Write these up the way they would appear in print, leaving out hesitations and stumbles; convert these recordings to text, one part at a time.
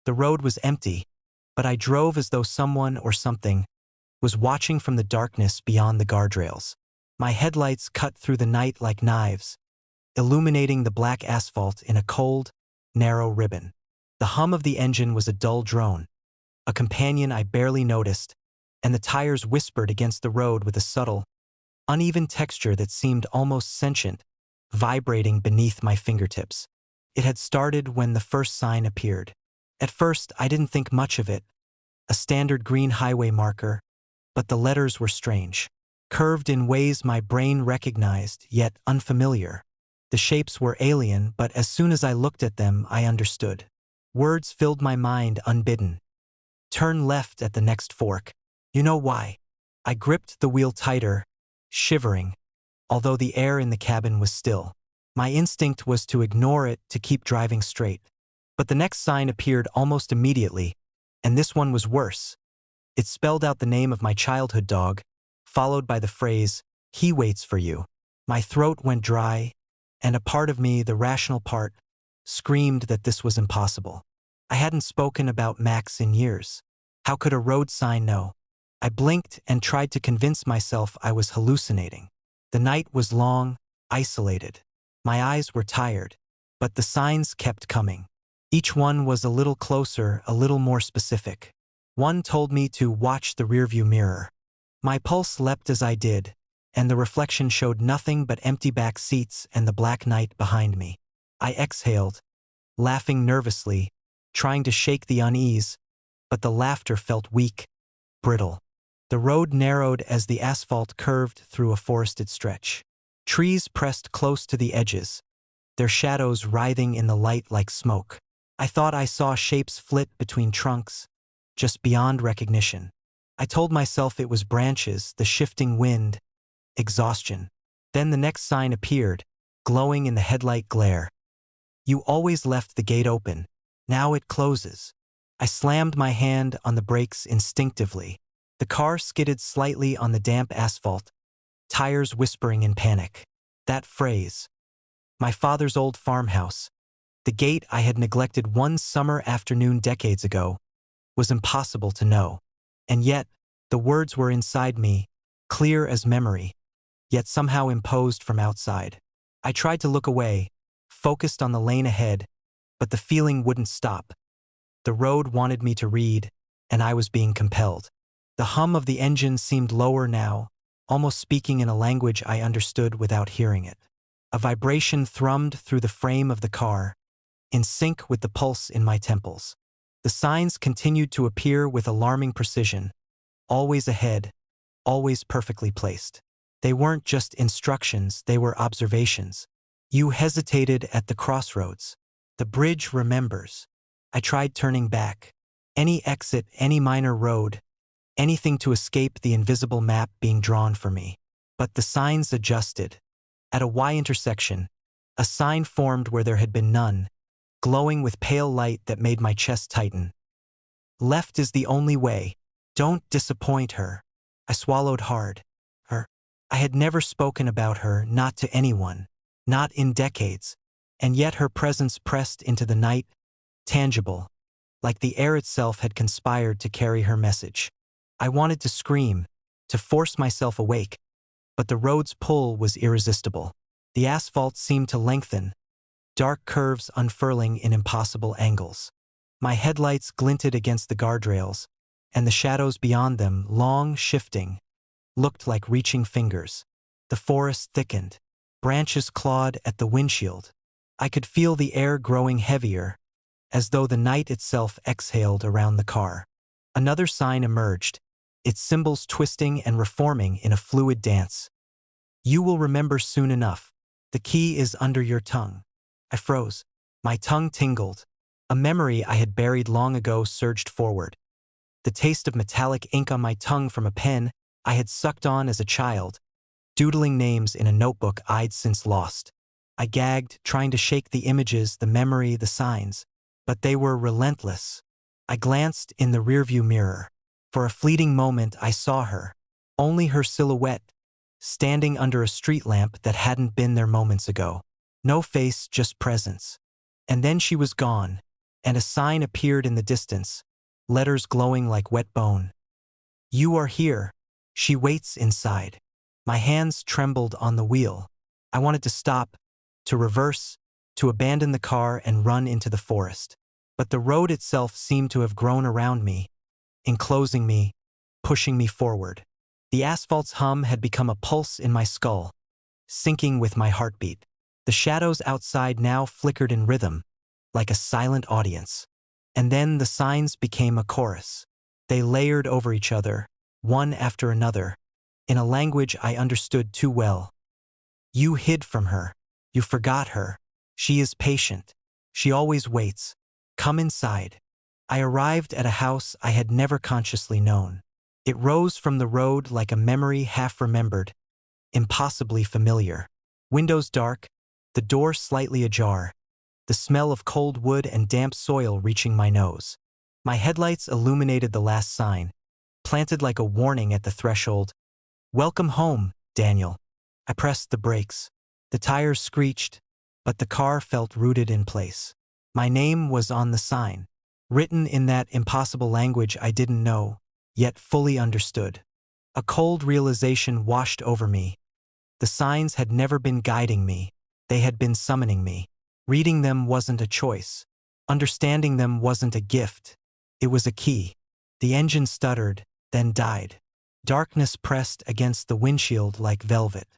The road was empty, but I drove as though someone or something was watching from the darkness beyond the guardrails. My headlights cut through the night like knives, illuminating the black asphalt in a cold, narrow ribbon. The hum of the engine was a dull drone, a companion I barely noticed, and the tires whispered against the road with a subtle, uneven texture that seemed almost sentient, vibrating beneath my fingertips. It had started when the first sign appeared. At first, I didn't think much of it, a standard green highway marker, but the letters were strange, curved in ways my brain recognized, yet unfamiliar. The shapes were alien, but as soon as I looked at them, I understood. Words filled my mind unbidden. Turn left at the next fork. You know why? I gripped the wheel tighter, shivering, although the air in the cabin was still. My instinct was to ignore it, to keep driving straight. But the next sign appeared almost immediately, and this one was worse. It spelled out the name of my childhood dog, followed by the phrase, "He waits for you." My throat went dry, and a part of me, the rational part, screamed that this was impossible. I hadn't spoken about Max in years. How could a road sign know? I blinked and tried to convince myself I was hallucinating. The night was long, isolated. My eyes were tired, but the signs kept coming. Each one was a little closer, a little more specific. One told me to watch the rearview mirror. My pulse leapt as I did, and the reflection showed nothing but empty back seats and the black night behind me. I exhaled, laughing nervously, trying to shake the unease, but the laughter felt weak, brittle. The road narrowed as the asphalt curved through a forested stretch. Trees pressed close to the edges, their shadows writhing in the light like smoke. I thought I saw shapes flit between trunks, just beyond recognition. I told myself it was branches, the shifting wind, exhaustion. Then the next sign appeared, glowing in the headlight glare. You always left the gate open. Now it closes. I slammed my hand on the brakes instinctively. The car skidded slightly on the damp asphalt, tires whispering in panic. That phrase. My father's old farmhouse, the gate I had neglected one summer afternoon decades ago, was impossible to know. And yet, the words were inside me, clear as memory, yet somehow imposed from outside. I tried to look away, focused on the lane ahead, but the feeling wouldn't stop. The road wanted me to read, and I was being compelled. The hum of the engine seemed lower now, almost speaking in a language I understood without hearing it. A vibration thrummed through the frame of the car, in sync with the pulse in my temples. The signs continued to appear with alarming precision, always ahead, always perfectly placed. They weren't just instructions, they were observations. You hesitated at the crossroads. The bridge remembers. I tried turning back. Any exit, any minor road, anything to escape the invisible map being drawn for me. But the signs adjusted. At a Y intersection, a sign formed where there had been none, glowing with pale light that made my chest tighten. Left is the only way. Don't disappoint her. I swallowed hard. Her. I had never spoken about her, not to anyone, not in decades, and yet her presence pressed into the night, tangible, like the air itself had conspired to carry her message. I wanted to scream, to force myself awake, but the road's pull was irresistible. The asphalt seemed to lengthen, dark curves unfurling in impossible angles. My headlights glinted against the guardrails, and the shadows beyond them, long, shifting, looked like reaching fingers. The forest thickened. Branches clawed at the windshield. I could feel the air growing heavier, as though the night itself exhaled around the car. Another sign emerged, its symbols twisting and reforming in a fluid dance. You will remember soon enough. The key is under your tongue. I froze. My tongue tingled. A memory I had buried long ago surged forward. The taste of metallic ink on my tongue from a pen I had sucked on as a child, doodling names in a notebook I'd since lost. I gagged, trying to shake the images, the memory, the signs, but they were relentless. I glanced in the rearview mirror. For a fleeting moment I saw her, only her silhouette, standing under a street lamp that hadn't been there moments ago. No face, just presence. And then she was gone, and a sign appeared in the distance, letters glowing like wet bone. "You are here. She waits inside." My hands trembled on the wheel. I wanted to stop, to reverse, to abandon the car and run into the forest. But the road itself seemed to have grown around me, enclosing me, pushing me forward. The asphalt's hum had become a pulse in my skull, syncing with my heartbeat. The shadows outside now flickered in rhythm, like a silent audience. And then the signs became a chorus. They layered over each other, one after another, in a language I understood too well. "You hid from her. You forgot her. She is patient. She always waits. Come inside." I arrived at a house I had never consciously known. It rose from the road like a memory half-remembered, impossibly familiar. Windows dark, the door slightly ajar, the smell of cold wood and damp soil reaching my nose. My headlights illuminated the last sign, planted like a warning at the threshold. "Welcome home, Daniel." I pressed the brakes. The tires screeched, but the car felt rooted in place. My name was on the sign, written in that impossible language I didn't know, yet fully understood. A cold realization washed over me. The signs had never been guiding me. They had been summoning me. Reading them wasn't a choice. Understanding them wasn't a gift. It was a key. The engine stuttered, then died. Darkness pressed against the windshield like velvet.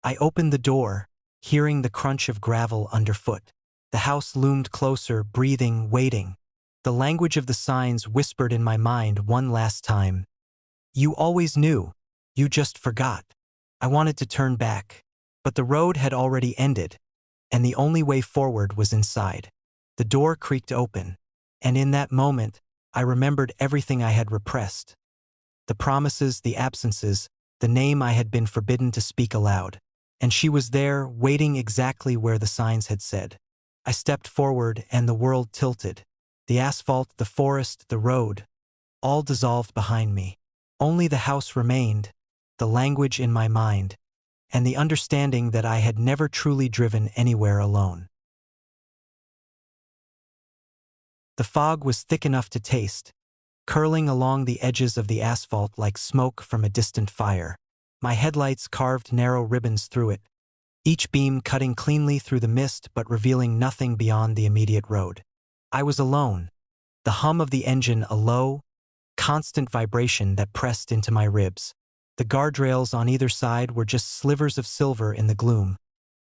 I opened the door, hearing the crunch of gravel underfoot. The house loomed closer, breathing, waiting. The language of the signs whispered in my mind one last time. "You always knew. You just forgot." I wanted to turn back, but the road had already ended, and the only way forward was inside. The door creaked open, and in that moment, I remembered everything I had repressed. The promises, the absences, the name I had been forbidden to speak aloud. And she was there, waiting exactly where the signs had said. I stepped forward, and the world tilted. The asphalt, the forest, the road, all dissolved behind me. Only the house remained, the language in my mind, and the understanding that I had never truly driven anywhere alone. The fog was thick enough to taste, curling along the edges of the asphalt like smoke from a distant fire. My headlights carved narrow ribbons through it, each beam cutting cleanly through the mist but revealing nothing beyond the immediate road. I was alone, the hum of the engine a low, constant vibration that pressed into my ribs. The guardrails on either side were just slivers of silver in the gloom,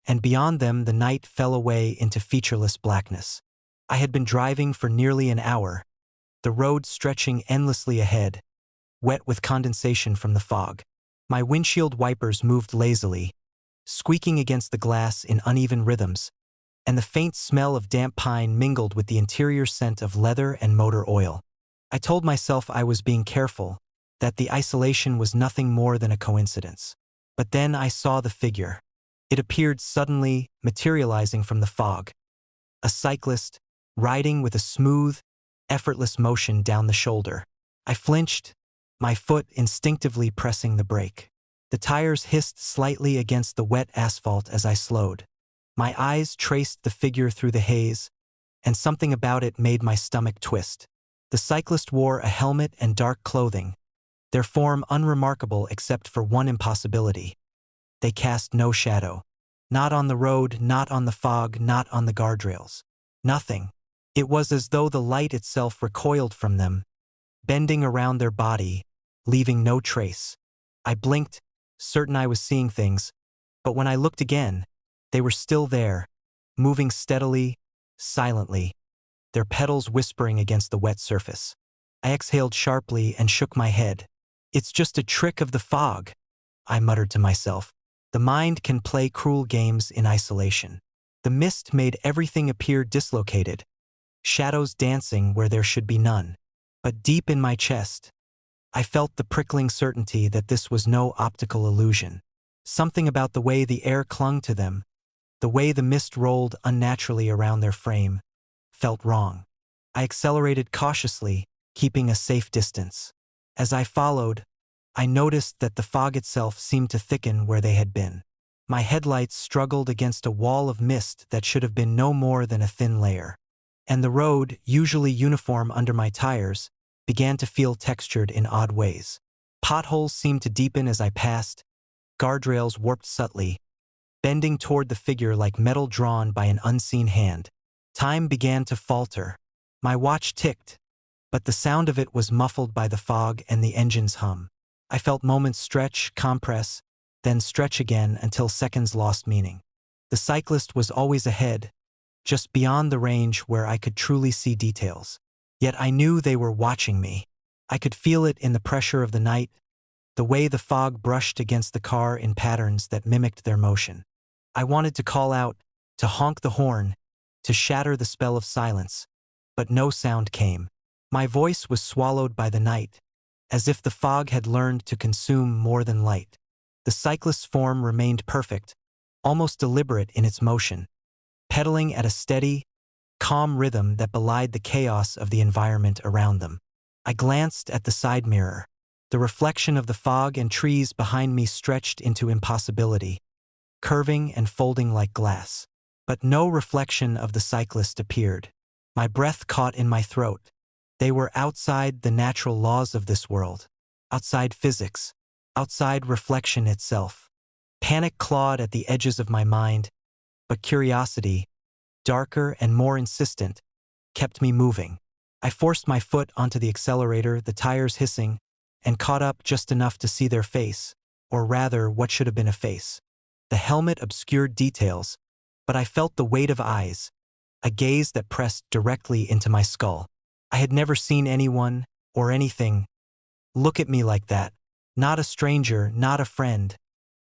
and beyond them the night fell away into featureless blackness. I had been driving for nearly an hour, the road stretching endlessly ahead, wet with condensation from the fog. My windshield wipers moved lazily, squeaking against the glass in uneven rhythms, and the faint smell of damp pine mingled with the interior scent of leather and motor oil. I told myself I was being careful, that the isolation was nothing more than a coincidence. But then I saw the figure. It appeared suddenly, materializing from the fog. A cyclist, riding with a smooth, effortless motion down the shoulder. I flinched, my foot instinctively pressing the brake. The tires hissed slightly against the wet asphalt as I slowed. My eyes traced the figure through the haze, and something about it made my stomach twist. The cyclist wore a helmet and dark clothing, their form unremarkable except for one impossibility. They cast no shadow. Not on the road, not on the fog, not on the guardrails. Nothing. It was as though the light itself recoiled from them, bending around their body, leaving no trace. I blinked, certain I was seeing things, but when I looked again, they were still there, moving steadily, silently, their pedals whispering against the wet surface. I exhaled sharply and shook my head. "It's just a trick of the fog," I muttered to myself. The mind can play cruel games in isolation. The mist made everything appear dislocated, shadows dancing where there should be none. But deep in my chest, I felt the prickling certainty that this was no optical illusion. Something about the way the air clung to them, the way the mist rolled unnaturally around their frame, felt wrong. I accelerated cautiously, keeping a safe distance. As I followed, I noticed that the fog itself seemed to thicken where they had been. My headlights struggled against a wall of mist that should have been no more than a thin layer. and the road, usually uniform under my tires, began to feel textured in odd ways. Potholes seemed to deepen as I passed, guardrails warped subtly, bending toward the figure like metal drawn by an unseen hand. Time began to falter. My watch ticked, but the sound of it was muffled by the fog and the engine's hum. I felt moments stretch, compress, then stretch again until seconds lost meaning. The cyclist was always ahead, just beyond the range where I could truly see details. Yet I knew they were watching me. I could feel it in the pressure of the night, the way the fog brushed against the car in patterns that mimicked their motion. I wanted to call out, to honk the horn, to shatter the spell of silence, but no sound came. My voice was swallowed by the night, as if the fog had learned to consume more than light. The cyclist's form remained perfect, almost deliberate in its motion, pedaling at a steady, calm rhythm that belied the chaos of the environment around them. I glanced at the side mirror. The reflection of the fog and trees behind me stretched into impossibility, curving and folding like glass. But no reflection of the cyclist appeared. My breath caught in my throat. They were outside the natural laws of this world, outside physics, outside reflection itself. Panic clawed at the edges of my mind, but curiosity, darker and more insistent, kept me moving. I forced my foot onto the accelerator, the tires hissing, and caught up just enough to see their face, or rather what should have been a face. The helmet obscured details, but I felt the weight of eyes, a gaze that pressed directly into my skull. I had never seen anyone, or anything, look at me like that. Not a stranger, not a friend,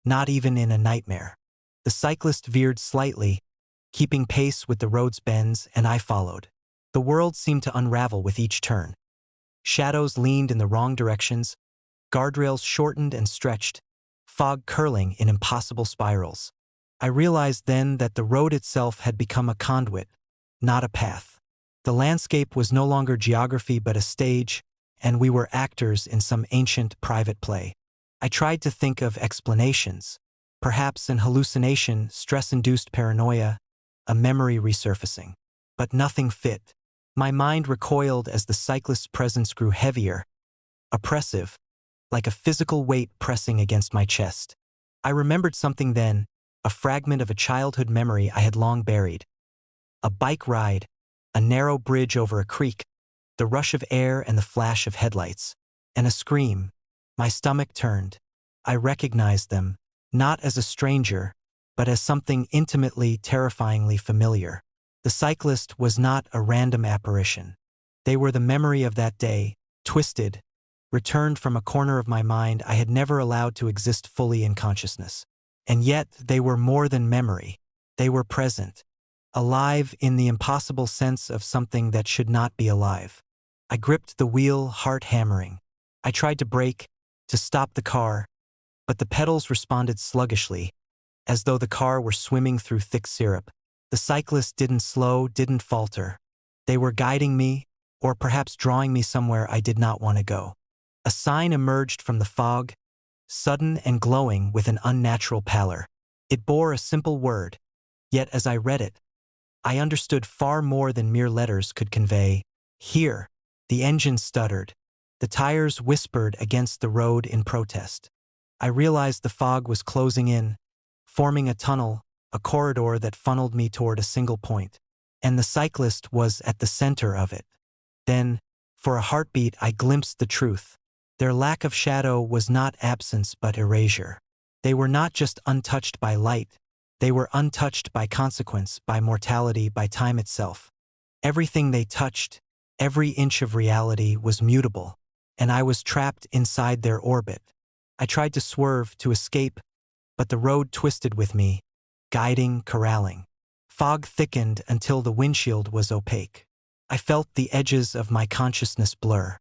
not even in a nightmare. The cyclist veered slightly, keeping pace with the road's bends, and I followed. The world seemed to unravel with each turn. Shadows leaned in the wrong directions, guardrails shortened and stretched, fog curling in impossible spirals. I realized then that the road itself had become a conduit, not a path. The landscape was no longer geography but a stage, and we were actors in some ancient private play. I tried to think of explanations, perhaps an hallucination, stress-induced paranoia, a memory resurfacing. But nothing fit. My mind recoiled as the cyclist's presence grew heavier, oppressive, like a physical weight pressing against my chest. I remembered something then, a fragment of a childhood memory I had long buried. A bike ride, a narrow bridge over a creek, the rush of air and the flash of headlights, and a scream. My stomach turned. I recognized them, not as a stranger, but as something intimately, terrifyingly familiar. The cyclist was not a random apparition. They were the memory of that day, twisted, returned from a corner of my mind I had never allowed to exist fully in consciousness. And yet they were more than memory. They were present, alive in the impossible sense of something that should not be alive. I gripped the wheel, heart hammering. I tried to brake, to stop the car, but the pedals responded sluggishly, as though the car were swimming through thick syrup. The cyclist didn't slow, didn't falter. They were guiding me, or perhaps drawing me somewhere I did not want to go. A sign emerged from the fog, sudden and glowing with an unnatural pallor. It bore a simple word, yet as I read it, I understood far more than mere letters could convey. Here, the engine stuttered. The tires whispered against the road in protest. I realized the fog was closing in, forming a tunnel, a corridor that funneled me toward a single point. And the cyclist was at the center of it. Then, for a heartbeat, I glimpsed the truth. Their lack of shadow was not absence but erasure. They were not just untouched by light. They were untouched by consequence, by mortality, by time itself. Everything they touched, every inch of reality was mutable, and I was trapped inside their orbit. I tried to swerve, to escape, but the road twisted with me, guiding, corralling. Fog thickened until the windshield was opaque. I felt the edges of my consciousness blur.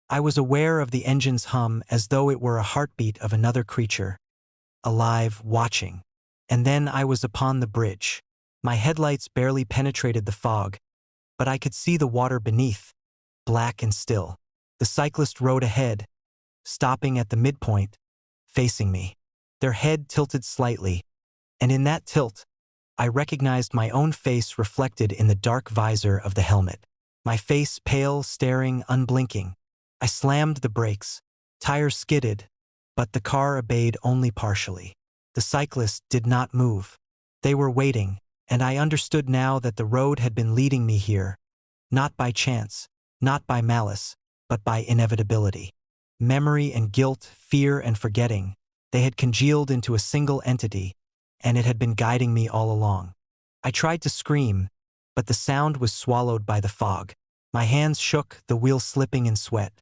I was aware of the engine's hum as though it were a heartbeat of another creature, alive, watching. And then I was upon the bridge. My headlights barely penetrated the fog, but I could see the water beneath, black and still. The cyclist rode ahead, stopping at the midpoint, facing me. Their head tilted slightly, and in that tilt, I recognized my own face reflected in the dark visor of the helmet. My face pale, staring, unblinking. I slammed the brakes. Tires skidded, but the car obeyed only partially. The cyclist did not move. They were waiting, and I understood now that the road had been leading me here, not by chance, not by malice, but by inevitability. Memory and guilt, fear and forgetting, they had congealed into a single entity, and it had been guiding me all along. I tried to scream, but the sound was swallowed by the fog. My hands shook, the wheel slipping in sweat.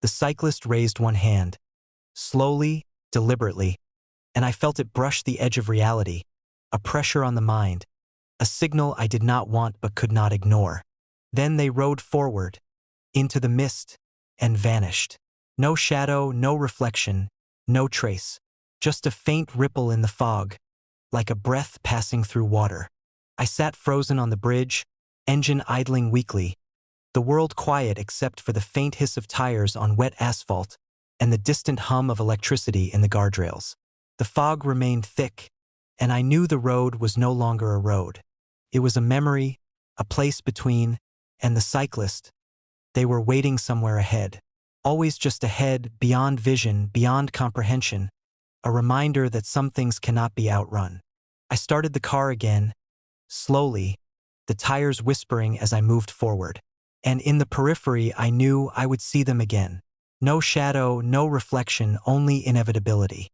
The cyclist raised one hand, slowly, deliberately, and I felt it brush the edge of reality, a pressure on the mind, a signal I did not want but could not ignore. Then they rode forward, into the mist, and vanished. No shadow, no reflection, no trace, just a faint ripple in the fog, like a breath passing through water. I sat frozen on the bridge, engine idling weakly, the world quiet except for the faint hiss of tires on wet asphalt and the distant hum of electricity in the guardrails. The fog remained thick, and I knew the road was no longer a road. It was a memory, a place between, and the cyclist. They were waiting somewhere ahead, always just ahead, beyond vision, beyond comprehension, a reminder that some things cannot be outrun. I started the car again, slowly, the tires whispering as I moved forward. And in the periphery, I knew I would see them again. No shadow, no reflection, only inevitability.